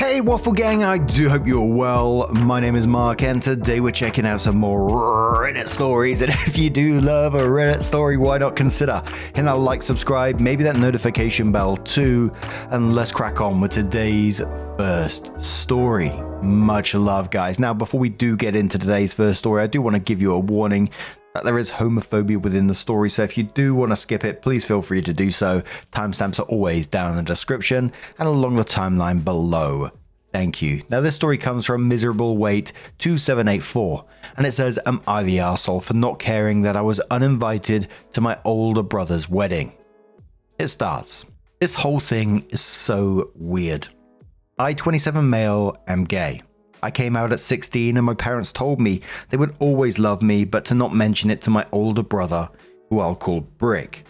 Hey Waffle Gang, I do hope you're well. My name is Mark and today we're checking out some more Reddit stories, and if you do love a Reddit story, why not consider hitting that like, subscribe, maybe that notification bell too, and let's crack on with today's first story. Much love, guys. Now, before we do get into today's first story, I do want to give you a warning that there is homophobia within the story, so if you do want to skip it, please feel free to do so. Timestamps are always down in the description and along the timeline below. Thank you. Now, this story comes from Miserable Wait 2784, and it says, "Am I the arsehole for not caring that I was uninvited to my older brother's wedding?" It starts. This whole thing is so weird. I, 27 male, am gay. I came out at 16 and my parents told me they would always love me, but to not mention it to my older brother, who I'll call Brick.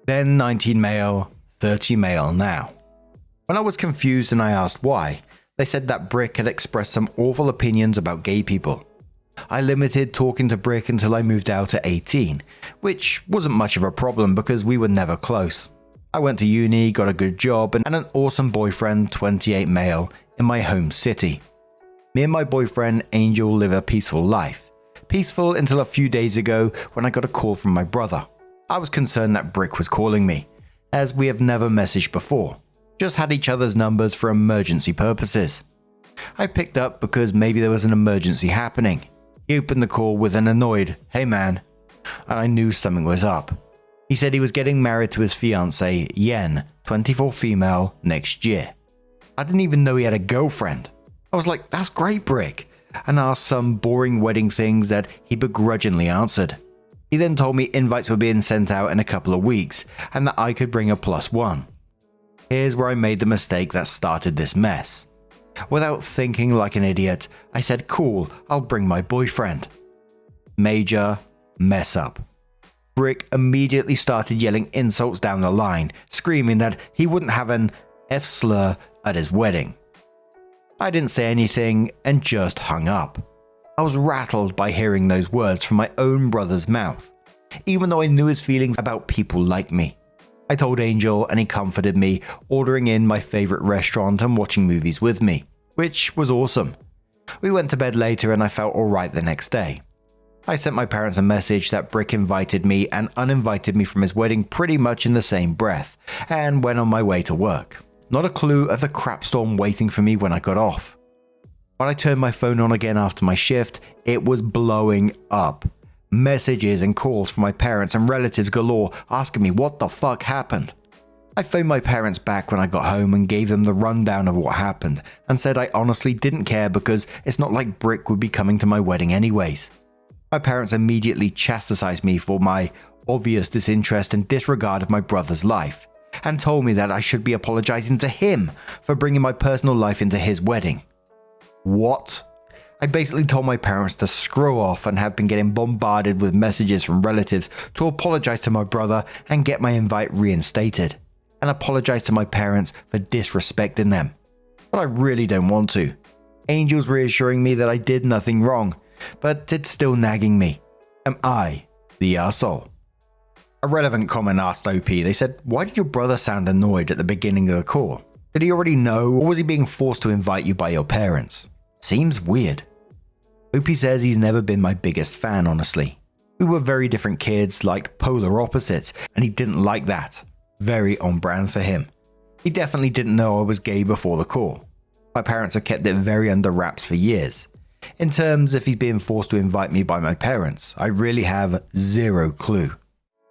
Then 19 male, 30 male now. When I was confused and I asked why, they said that Brick had expressed some awful opinions about gay people. I limited talking to Brick until I moved out at 18, which wasn't much of a problem because we were never close. I went to uni, got a good job, and an awesome boyfriend, 28 male, in my home city. Me and my boyfriend Angel live a peaceful life. Peaceful until a few days ago when I got a call from my brother. I was concerned that Brick was calling me, as we have never messaged before. Just had each other's numbers for emergency purposes. I picked up because maybe there was an emergency happening. He opened the call with an annoyed, "Hey man," and I knew something was up. He said he was getting married to his fiancée, Yen, 24 female, next year. I didn't even know he had a girlfriend. I was like, "That's great, Brick," and asked some boring wedding things that he begrudgingly answered. He then told me invites were being sent out in a couple of weeks and that I could bring a +1. Here's where I made the mistake that started this mess. Without thinking like an idiot, I said, "Cool, I'll bring my boyfriend." Major mess up. Brick immediately started yelling insults down the line, screaming that he wouldn't have an F slur at his wedding. I didn't say anything and just hung up. I was rattled by hearing those words from my own brother's mouth, even though I knew his feelings about people like me. I told Angel and he comforted me, ordering in my favorite restaurant and watching movies with me, which was awesome. We went to bed later and I felt alright the next day. I sent my parents a message that Brick invited me and uninvited me from his wedding pretty much in the same breath, and went on my way to work. Not a clue of the crap storm waiting for me when I got off. When I turned my phone on again after my shift, it was blowing up. Messages and calls from my parents and relatives galore asking me what the fuck happened. I phoned my parents back when I got home and gave them the rundown of what happened and said I honestly didn't care because it's not like Brick would be coming to my wedding anyways. My parents immediately chastised me for my obvious disinterest and disregard of my brother's life, and told me that I should be apologizing to him for bringing my personal life into his wedding. What? I basically told my parents to screw off and have been getting bombarded with messages from relatives to apologize to my brother and get my invite reinstated, and apologize to my parents for disrespecting them. But I really don't want to. Angel's reassuring me that I did nothing wrong, but it's still nagging me. Am I the arsehole? A relevant comment asked OP. They said, "Why did your brother sound annoyed at the beginning of the call? Did he already know, or was he being forced to invite you by your parents? Seems weird." OP says he's never been my biggest fan, honestly. We were very different kids, like polar opposites, and he didn't like that. Very on brand for him. He definitely didn't know I was gay before the call. My parents have kept it very under wraps for years. In terms if he's being forced to invite me by my parents, I really have zero clue.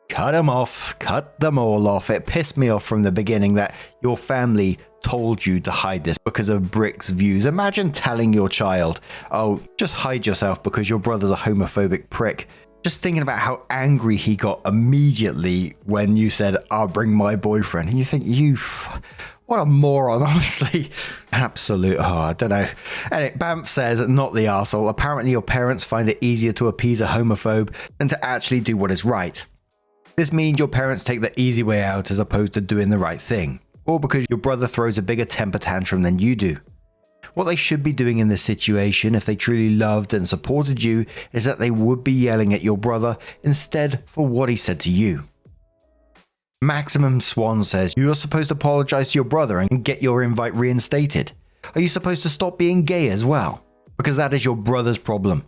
Cut them off, cut them all off. It pissed me off from the beginning that your family told you to hide this because of Brick's views. Imagine telling your child, "Oh, just hide yourself because your brother's a homophobic prick." Just thinking about how angry he got immediately when you said, "I'll bring my boyfriend." And you think, what a moron, honestly. Absolute, I don't know. Anyway, Bamf says, "Not the arsehole. Apparently your parents find it easier to appease a homophobe than to actually do what is right. This means your parents take the easy way out as opposed to doing the right thing, or because your brother throws a bigger temper tantrum than you do. What they should be doing in this situation, if they truly loved and supported you, is that they would be yelling at your brother instead for what he said to you." Maximum Swan says, "You're supposed to apologize to your brother and get your invite reinstated. Are you supposed to stop being gay as well? Because that is your brother's problem.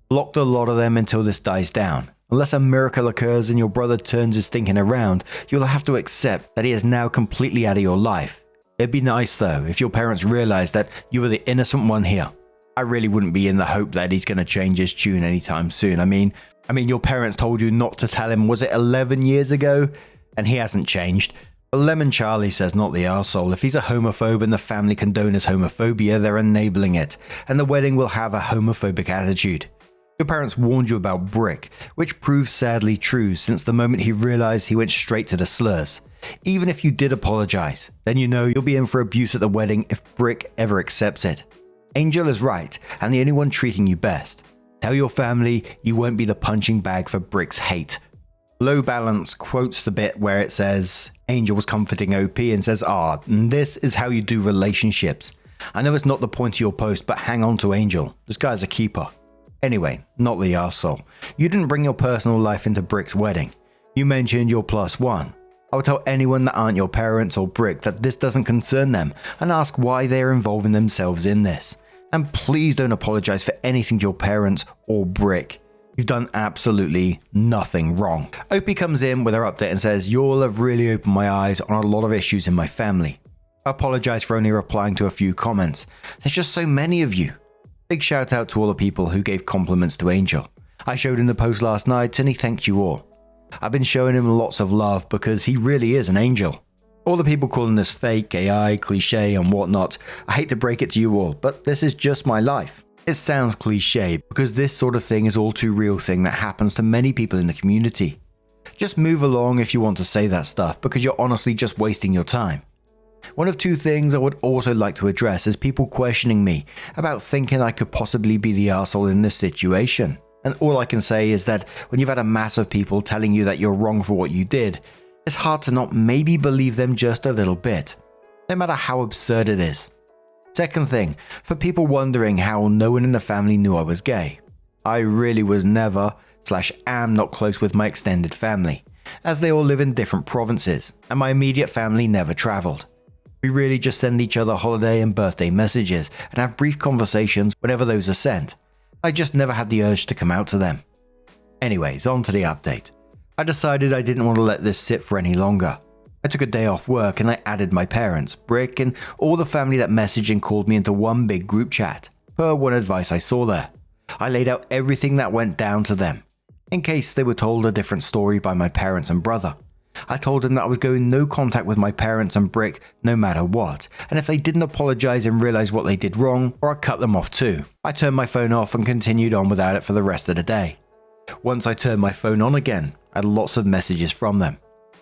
Block the lot of them until this dies down. Unless a miracle occurs and your brother turns his thinking around, you'll have to accept that he is now completely out of your life. It'd be nice though if your parents realized that you were the innocent one here. I really wouldn't be in the hope that he's going to change his tune anytime soon. I mean, your parents told you not to tell him, was it 11 years ago? And he hasn't changed. But Lemon Charlie says not the arsehole. If he's a homophobe and the family condone his homophobia, they're enabling it. And the wedding will have a homophobic attitude. Your parents warned you about Brick, which proves sadly true since the moment he realized he went straight to the slurs. Even if you did apologize, then you know you'll be in for abuse at the wedding if Brick ever accepts it. Angel is right, and the only one treating you best. Tell your family you won't be the punching bag for Brick's hate. Low Balance quotes the bit where it says, Angel was comforting OP and says, this is how you do relationships. I know it's not the point of your post, but hang on to Angel. This guy's a keeper. Anyway, not the arsehole. You didn't bring your personal life into Brick's wedding. You mentioned your +1. I would tell anyone that aren't your parents or Brick that this doesn't concern them and ask why they are involving themselves in this. And please don't apologize for anything to your parents or Brick. You've done absolutely nothing wrong. OP comes in with her update and says, you all have really opened my eyes on a lot of issues in my family. I apologize for only replying to a few comments. There's just so many of you. Big shout out to all the people who gave compliments to Angel. I showed him the post last night and he thanked you all. I've been showing him lots of love because he really is an angel. All the people calling this fake, AI, cliche and whatnot, I hate to break it to you all, but this is just my life. It sounds cliche because this sort of thing is all too real thing that happens to many people in the community. Just move along if you want to say that stuff because you're honestly just wasting your time. One of two things I would also like to address is people questioning me about thinking I could possibly be the arsehole in this situation. And all I can say is that when you've had a mass of people telling you that you're wrong for what you did, it's hard to not maybe believe them just a little bit, no matter how absurd it is. Second thing, for people wondering how no one in the family knew I was gay. I really was never/am not close with my extended family, as they all live in different provinces, and my immediate family never travelled. We really just send each other holiday and birthday messages and have brief conversations whenever those are sent. I just never had the urge to come out to them. Anyways, on to the update. I decided I didn't want to let this sit for any longer. I took a day off work and I added my parents, Brick, and all the family that messaged and called me into one big group chat, per one advice I saw there. I laid out everything that went down to them, in case they were told a different story by my parents and brother. I told them that I was going no contact with my parents and Brick no matter what, and if they didn't apologize and realize what they did wrong, or I'd cut them off too. I turned my phone off and continued on without it for the rest of the day. Once I turned my phone on again, I had lots of messages from them.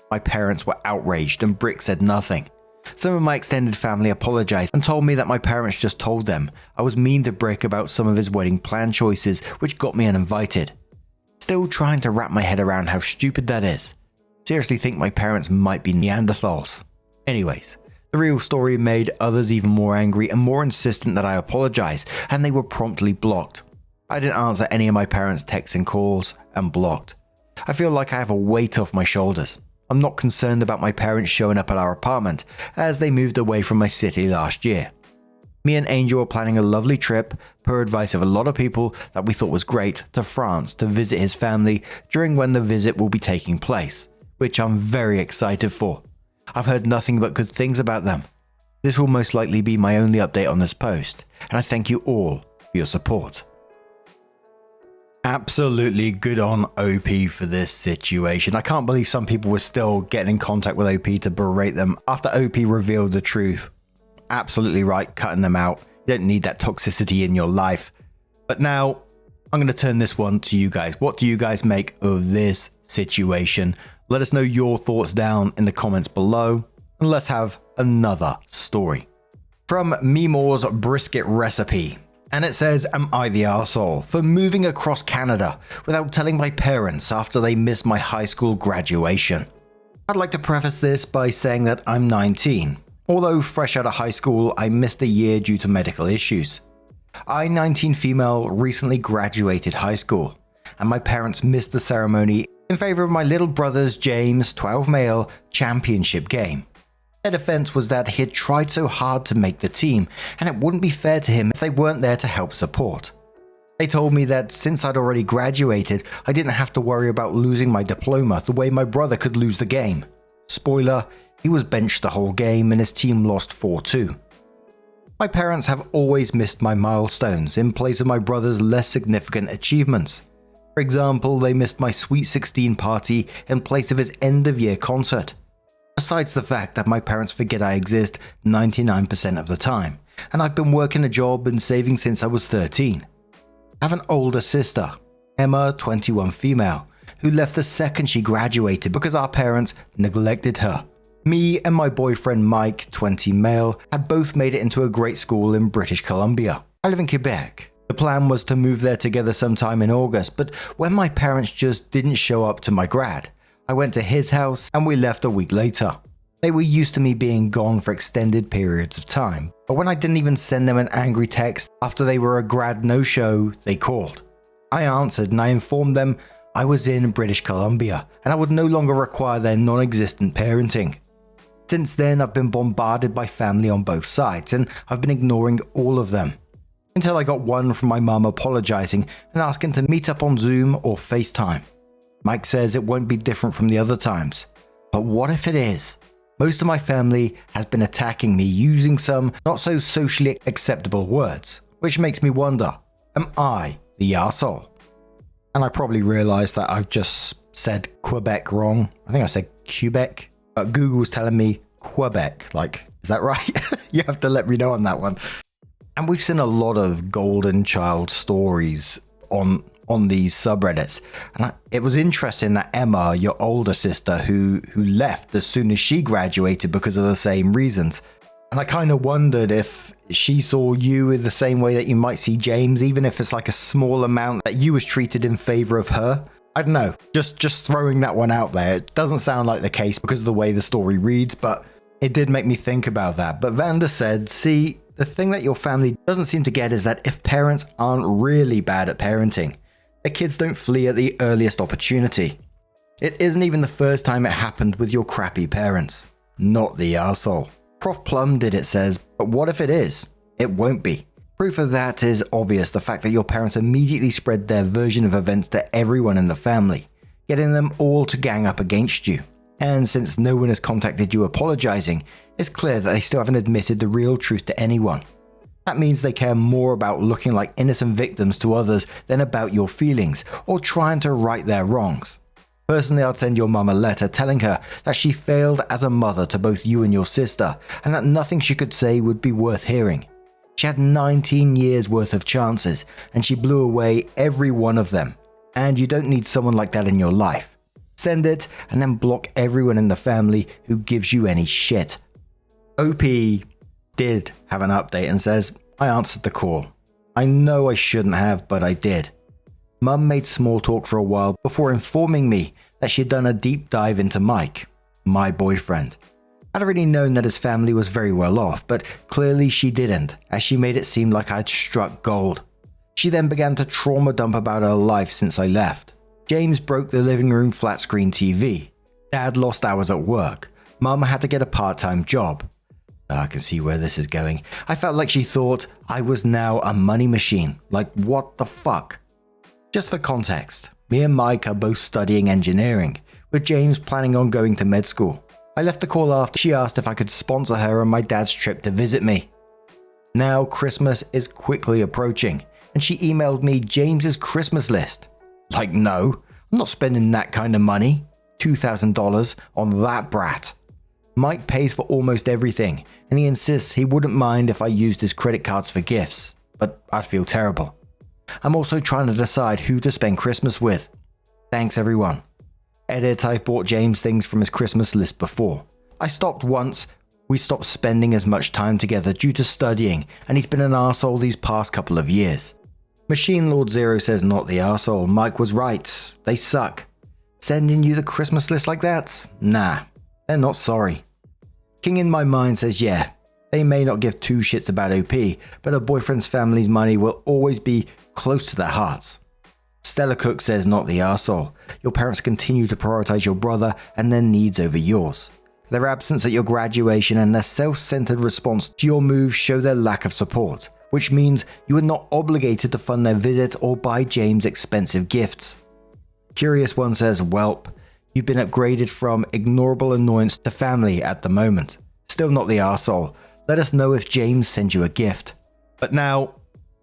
My parents were outraged and Brick said nothing. Some of my extended family apologized and told me that my parents just told them I was mean to Brick about some of his wedding plan choices, which got me uninvited. Still trying to wrap my head around how stupid that is. Seriously think my parents might be Neanderthals. Anyways, the real story made others even more angry and more insistent that I apologize, and they were promptly blocked. I didn't answer any of my parents' texts and calls, and blocked. I feel like I have a weight off my shoulders. I'm not concerned about my parents showing up at our apartment, as they moved away from my city last year. Me and Angel were planning a lovely trip, per advice of a lot of people that we thought was great, to France to visit his family during when the visit will be taking place, which I'm very excited for. I've heard nothing but good things about them. This will most likely be my only update on this post, and I thank you all for your support. Absolutely good on OP for this situation. I can't believe some people were still getting in contact with OP to berate them after OP revealed the truth. Absolutely right, cutting them out. You don't need that toxicity in your life. But now, I'm going to turn this one to you guys. What do you guys make of this situation? Let us know your thoughts down in the comments below, and let's have another story. From Memore's Brisket Recipe. And it says, am I the arsehole for moving across Canada without telling my parents after they missed my high school graduation? I'd like to preface this by saying that I'm 19. Although fresh out of high school, I missed a year due to medical issues. I, 19 female, recently graduated high school, and my parents missed the ceremony in favor of my little brother's James, 12 male, championship game. Their defense was that he had tried so hard to make the team, and it wouldn't be fair to him if they weren't there to help support. They told me that since I'd already graduated, I didn't have to worry about losing my diploma the way my brother could lose the game. Spoiler, he was benched the whole game and his team lost 4-2. My parents have always missed my milestones in place of my brother's less significant achievements. For example, they missed my Sweet 16 party in place of his end-of-year concert. Besides the fact that my parents forget I exist 99% of the time, and I've been working a job and saving since I was 13. I have an older sister, Emma, 21 female, who left the second she graduated because our parents neglected her. Me and my boyfriend Mike, 20 male, had both made it into a great school in British Columbia. I live in Quebec. The plan was to move there together sometime in August, but when my parents just didn't show up to my grad, I went to his house and we left a week later. They were used to me being gone for extended periods of time, but when I didn't even send them an angry text after they were a grad no-show, they called. I answered and I informed them I was in British Columbia and I would no longer require their non-existent parenting. Since then, I've been bombarded by family on both sides and I've been ignoring all of them. Until I got one from my mum apologizing and asking to meet up on Zoom or FaceTime. Mike says it won't be different from the other times. But what if it is? Most of my family has been attacking me using some not so socially acceptable words, which makes me wonder, am I the arsehole? And I probably realized that I've just said Quebec wrong. I think I said Quebec, but Google's telling me Quebec. Like, is that right? You have to let me know on that one. And we've seen a lot of golden child stories on these subreddits. And it was interesting that Emma, your older sister, who left as soon as she graduated because of the same reasons. And I kind of wondered if she saw you in the same way that you might see James, even if it's like a small amount that you was treated in favor of her. I don't know, just throwing that one out there. It doesn't sound like the case because of the way the story reads, but it did make me think about that. But Vanda said, see, the thing that your family doesn't seem to get is that if parents aren't really bad at parenting, their kids don't flee at the earliest opportunity. It isn't even the first time it happened with your crappy parents. Not the arsehole. Prof Plum did, it says, but what if it is? It won't be. Proof of that is obvious, the fact that your parents immediately spread their version of events to everyone in the family, getting them all to gang up against you. And since no one has contacted you apologizing, it's clear that they still haven't admitted the real truth to anyone. That means they care more about looking like innocent victims to others than about your feelings or trying to right their wrongs. Personally, I'd send your mum a letter telling her that she failed as a mother to both you and your sister and that nothing she could say would be worth hearing. She had 19 years worth of chances and she blew away every one of them. And you don't need someone like that in your life. Send it and then block everyone in the family who gives you any shit. OP did have an update and says, I answered the call. I know I shouldn't have, but I did. Mum made small talk for a while before informing me that she'd done a deep dive into Mike, my boyfriend. I'd already known that his family was very well off, but clearly she didn't, as she made it seem like I'd struck gold. She then began to trauma dump about her life since I left. James broke the living room flat screen TV. Dad lost hours at work. Mum had to get a part-time job. I can see where this is going. I felt like she thought I was now a money machine. Like, what the fuck? Just for context, me and Mike are both studying engineering, with James planning on going to med school. I left the call after she asked if I could sponsor her on my dad's trip to visit me. Now Christmas is quickly approaching, and she emailed me James's Christmas list. Like, no, I'm not spending that kind of money. $2,000 on that brat. Mike pays for almost everything, and he insists he wouldn't mind if I used his credit cards for gifts, but I'd feel terrible. I'm also trying to decide who to spend Christmas with. Thanks everyone. Edit, I've bought James things from his Christmas list before. I stopped once. We stopped spending as much time together due to studying, and he's been an arsehole these past couple of years. Machine Lord Zero says not the arsehole. Mike was right. They suck. Sending you the Christmas list like that? Nah, they're not sorry. King in my mind says yeah, they may not give two shits about OP, but her boyfriend's family's money will always be close to their hearts. Stella Cook says not the arsehole. Your parents continue to prioritize your brother and their needs over yours. Their absence at your graduation and their self-centered response to your move show their lack of support, which means you are not obligated to fund their visit or buy James expensive gifts. Curious One says, "Welp, you've been upgraded from ignorable annoyance to family at the moment. Still not the arsehole. Let us know if James sends you a gift." But now,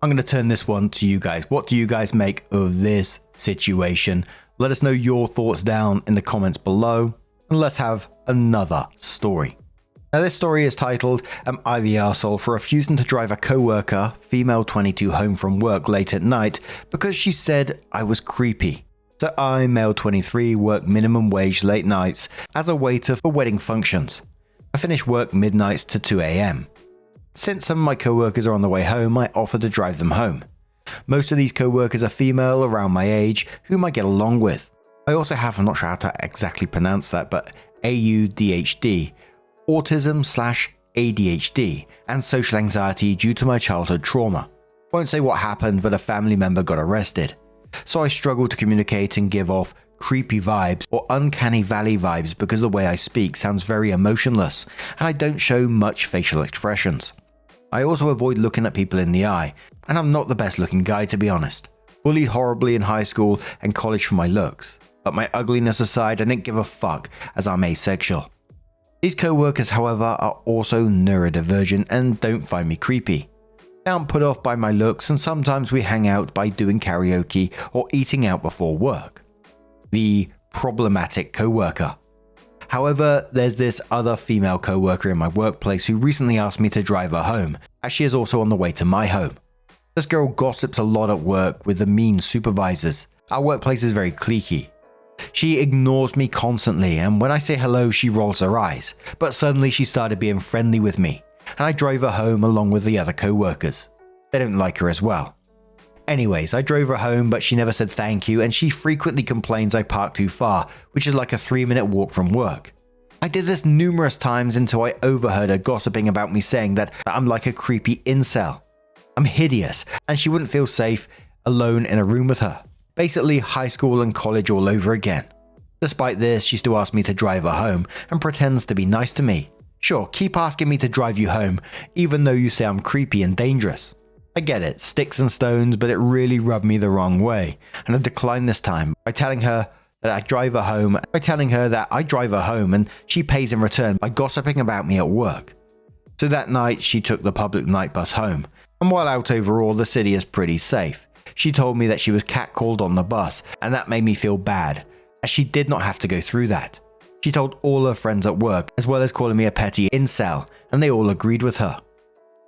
I'm going to turn this one to you guys. What do you guys make of this situation? Let us know your thoughts down in the comments below, and let's have another story. Now this story is titled, "Am I the arsehole for refusing to drive a co-worker, female 22, home from work late at night because she said I was creepy?" So I, male 23, work minimum wage late nights as a waiter for wedding functions. I finish work midnights to 2 a.m. Since some of my co-workers are on the way home, I offer to drive them home. Most of these co-workers are female around my age, whom I get along with. I also have, I'm not sure how to exactly pronounce that, but AUDHD, autism/ADHD, and social anxiety due to my childhood trauma. Won't say what happened, but a family member got arrested. So I struggle to communicate and give off creepy vibes or uncanny valley vibes because the way I speak sounds very emotionless and I don't show much facial expressions. I also avoid looking at people in the eye, and I'm not the best looking guy, to be honest. Bullied horribly in high school and college for my looks, but my ugliness aside, I didn't give a fuck as I'm asexual. These co-workers, however, are also neurodivergent and don't find me creepy. They aren't put off by my looks, and sometimes we hang out by doing karaoke or eating out before work. The problematic co-worker. However, there's this other female co-worker in my workplace who recently asked me to drive her home, as she is also on the way to my home. This girl gossips a lot at work with the mean supervisors. Our workplace is very cliquey. She ignores me constantly, and when I say hello, she rolls her eyes, but suddenly she started being friendly with me, and I drove her home along with the other co-workers. They don't like her as well. Anyways, I drove her home, but she never said thank you, and she frequently complains I park too far, which is like a 3-minute walk from work. I did this numerous times until I overheard her gossiping about me, saying that I'm like a creepy incel. I'm hideous, and she wouldn't feel safe alone in a room with her. Basically, high school and college all over again. Despite this, she still asks me to drive her home and pretends to be nice to me. Sure, keep asking me to drive you home, even though you say I'm creepy and dangerous. I get it, sticks and stones, but it really rubbed me the wrong way, and I declined this time by telling her that I drive her home, and she pays in return by gossiping about me at work. So that night, she took the public night bus home, and while out overall, the city is pretty safe. She told me that she was catcalled on the bus, and that made me feel bad, as she did not have to go through that. She told all her friends at work, as well as calling me a petty incel, and they all agreed with her.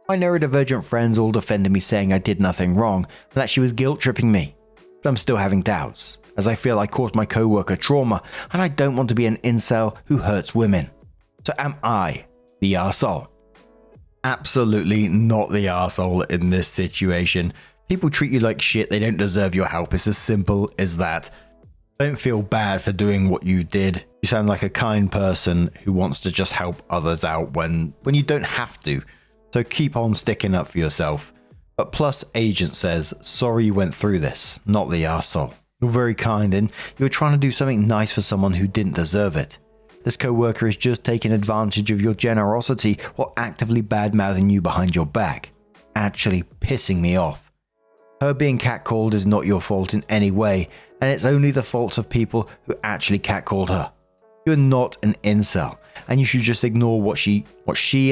My neurodivergent friends all defended me, saying I did nothing wrong and that she was guilt-tripping me. But I'm still having doubts, as I feel I caused my co-worker trauma and I don't want to be an incel who hurts women. So am I the arsehole? Absolutely not the arsehole in this situation. People treat you like shit, they don't deserve your help. It's as simple as that. Don't feel bad for doing what you did. You sound like a kind person who wants to just help others out when you don't have to. So keep on sticking up for yourself. But Plus Agent says, "Sorry you went through this, not the arsehole. You're very kind and you were trying to do something nice for someone who didn't deserve it. This co-worker is just taking advantage of your generosity while actively bad-mouthing you behind your back. Actually pissing me off. Her being catcalled is not your fault in any way, and it's only the faults of people who actually catcalled her. You're not an incel, and you should just ignore what she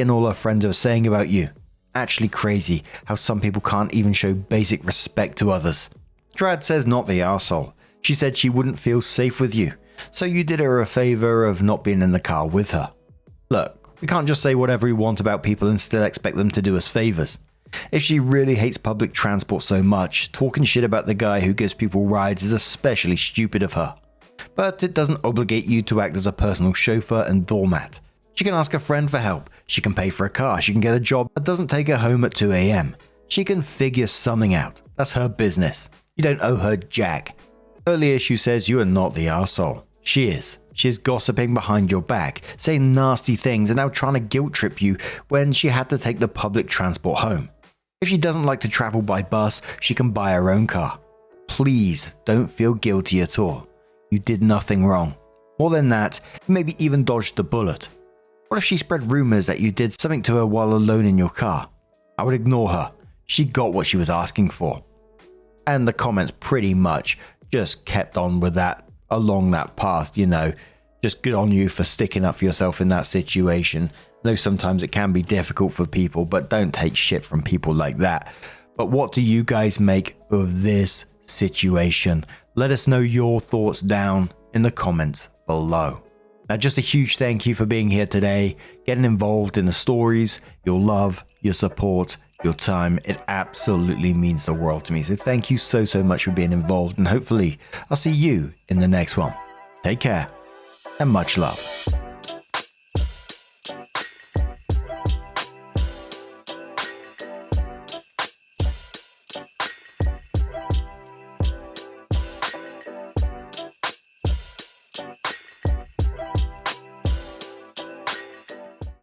and all her friends are saying about you. Actually crazy how some people can't even show basic respect to others." Drad says not the arsehole. She said she wouldn't feel safe with you, so you did her a favor of not being in the car with her. Look, we can't just say whatever we want about people and still expect them to do us favors. If she really hates public transport so much, talking shit about the guy who gives people rides is especially stupid of her. But it doesn't obligate you to act as a personal chauffeur and doormat. She can ask a friend for help, she can pay for a car, she can get a job that doesn't take her home at 2 a.m. She can figure something out. That's her business. You don't owe her jack. Earlier she says you are not the arsehole. She is. She is gossiping behind your back, saying nasty things and now trying to guilt trip you when she had to take the public transport home. If she doesn't like to travel by bus, she can buy her own car. Please don't feel guilty at all. You did nothing wrong. More than that, you maybe even dodged the bullet. What if she spread rumors that you did something to her while alone in your car? I would ignore her. She got what she was asking for. And the comments pretty much just kept on with that, along that path, you know. Just good on you for sticking up for yourself in that situation. I know sometimes it can be difficult for people, but don't take shit from people like that. But what do you guys make of this situation? Let us know your thoughts down in the comments below. Now, just a huge thank you for being here today, getting involved in the stories, your love, your support, your time. It absolutely means the world to me. So thank you so much for being involved, and hopefully I'll see you in the next one. Take care and much love.